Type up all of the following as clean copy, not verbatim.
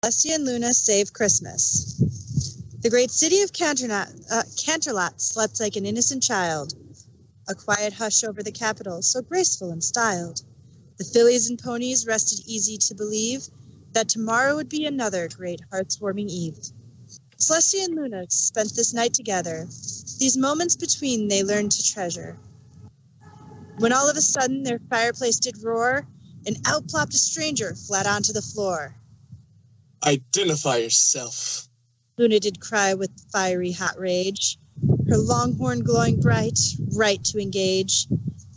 Celestia and Luna Save Christmas. The great city of Canterlot slept like an innocent child. A quiet hush over the capital, so graceful and styled. The fillies and ponies rested easy to believe that tomorrow would be another great hearts-warming eve. Celestia and Luna spent this night together. These moments between they learned to treasure. When all of a sudden their fireplace did roar, and out plopped a stranger flat onto the floor. Identify yourself, Luna did cry with fiery hot rage, her long horn glowing bright, right to engage.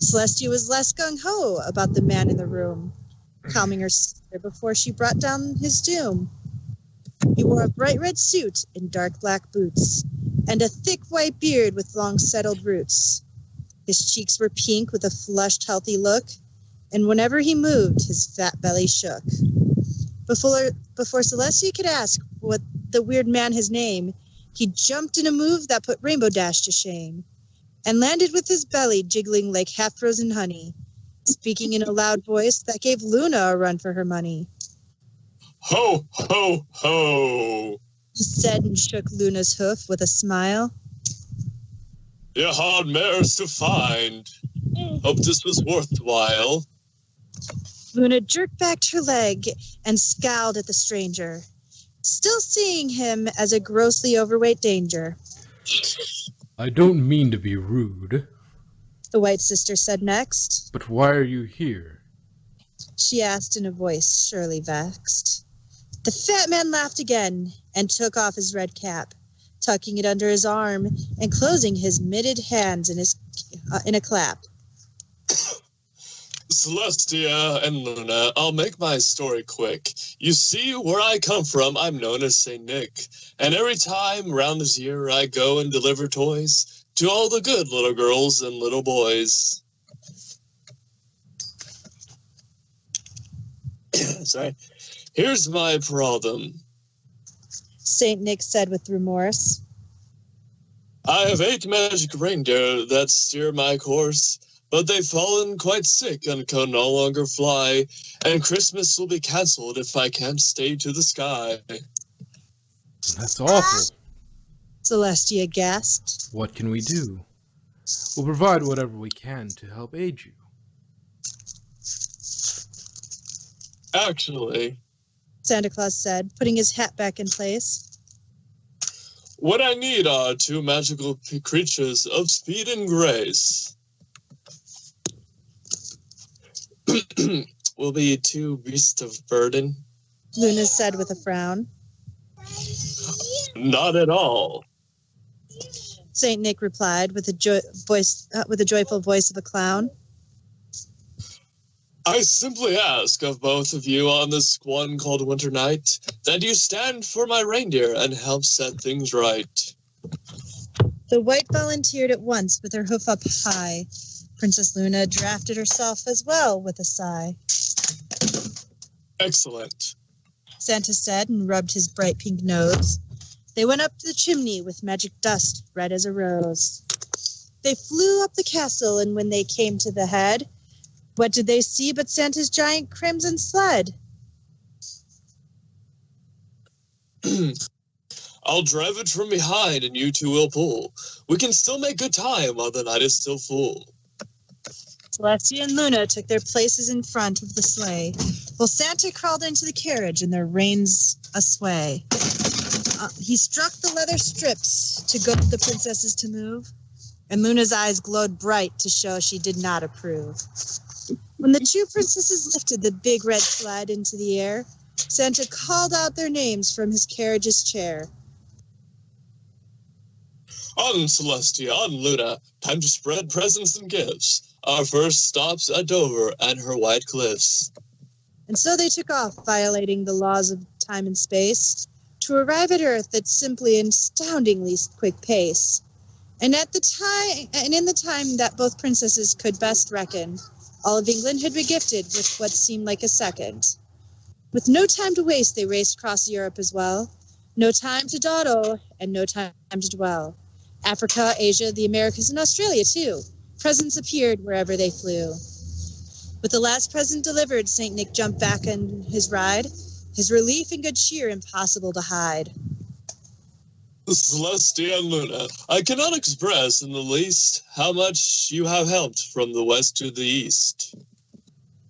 Celestia was less gung-ho about the man in the room, calming her sister before she brought down his doom. He wore a bright red suit and dark black boots, and a thick white beard with long settled roots. His cheeks were pink with a flushed, healthy look, and whenever he moved, his fat belly shook. Before Celestia could ask what the weird man his name, he jumped in a move that put Rainbow Dash to shame, and landed with his belly jiggling like half-frozen honey, speaking in a loud voice that gave Luna a run for her money. Ho, ho, ho, He said and shook Luna's hoof with a smile. You're hard mares to find. Hope this was worthwhile. Luna jerked back her leg and scowled at the stranger, still seeing him as a grossly overweight danger. I don't mean to be rude, the white sister said next. But why are you here? She asked in a voice surely vexed. The fat man laughed again and took off his red cap, tucking it under his arm and closing his mitted hands in a clap. Celestia and Luna, I'll make my story quick. You see, where I come from, I'm known as St. Nick. And every time around this year, I go and deliver toys to all the good little girls and little boys. Sorry. Here's my problem, St. Nick said with remorse. I have 8 magic reindeer that steer my course, but they've fallen quite sick and can no longer fly, and Christmas will be cancelled if I can't stay to the sky. That's awful. Celestia gasped. What can we do? We'll provide whatever we can to help aid you. Actually, Santa Claus said, putting his hat back in place. What I need are 2 magical creatures of speed and grace. Will be 2 beasts of burden. Luna said with a frown. Not at all. St. Nick replied with a joyful voice of a clown. I simply ask of both of you on this one called Winter Night that you stand for my reindeer and help set things right. The white volunteered at once with her hoof up high. Princess Luna drafted herself as well with a sigh. Excellent, Santa said and rubbed his bright pink nose. They went up the chimney with magic dust red as a rose. They flew up the castle, and when they came to the head, what did they see but Santa's giant crimson sled? I'll drive it from behind and you 2 will pull. We can still make good time while the night is still full. Celestia and Luna took their places in front of the sleigh, while Santa crawled into the carriage and their reins asway. He struck the leather strips to goad the princesses to move, and Luna's eyes glowed bright to show she did not approve. When the 2 princesses lifted the big red sled into the air, Santa called out their names from his carriage's chair. On, Celestia, on, Luna, time to spread presents and gifts. Our first stop's at Dover and her white cliffs. And so they took off, violating the laws of time and space, to arrive at Earth at simply an astoundingly quick pace. And in the time that both princesses could best reckon, all of England had been gifted with what seemed like a second. With no time to waste, they raced across Europe as well. No time to dawdle, and no time to dwell. Africa, Asia, the Americas, and Australia, too. Presents appeared wherever they flew. With the last present delivered, St. Nick jumped back on his ride, his relief and good cheer impossible to hide. Celestia and Luna, I cannot express in the least how much you have helped from the west to the east.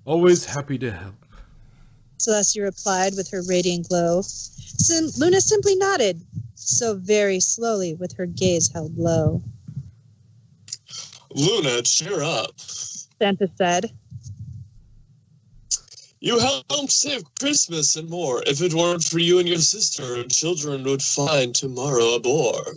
Always happy to help. Celestia replied with her radiant glow. Luna simply nodded, so very slowly with her gaze held low. Luna, cheer up. Santa said. You helped save Christmas and more. If it weren't for you and your sister, children would find tomorrow a bore.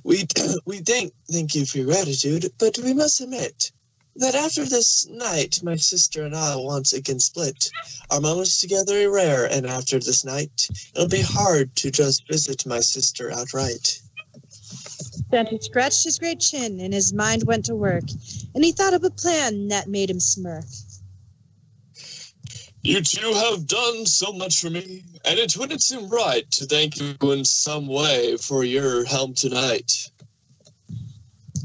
We thank you for your gratitude, but we must admit that after this night, my sister and I will once again split. Our moments together are rare, and after this night, it'll be hard to just visit my sister outright. Santa scratched his great chin, and his mind went to work, and he thought of a plan that made him smirk. You two have done so much for me, and it wouldn't seem right to thank you in some way for your help tonight.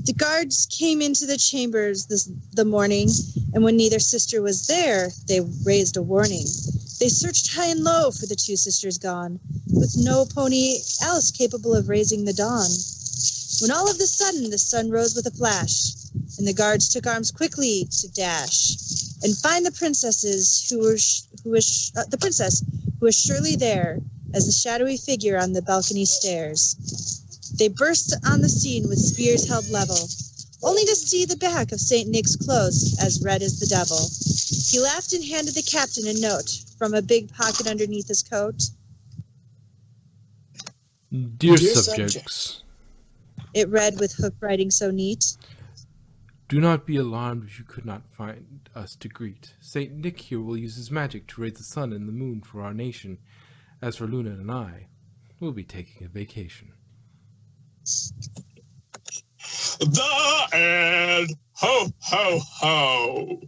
The guards came into the chambers the morning, and when neither sister was there, they raised a warning. They searched high and low for the two sisters gone, with no pony Alice capable of raising the dawn. When all of a sudden the sun rose with a flash, and the guards took arms quickly to dash and find the princess who was surely there as the shadowy figure on the balcony stairs. They burst on the scene with spears held level, only to see the back of St. Nick's clothes as red as the devil. He laughed and handed the captain a note from a big pocket underneath his coat. Dear subjects, it read with hook writing so neat. Do not be alarmed if you could not find us to greet. St. Nick here will use his magic to raise the sun and the moon for our nation. As for Luna and I, we'll be taking a vacation. The end! Ho, ho, ho!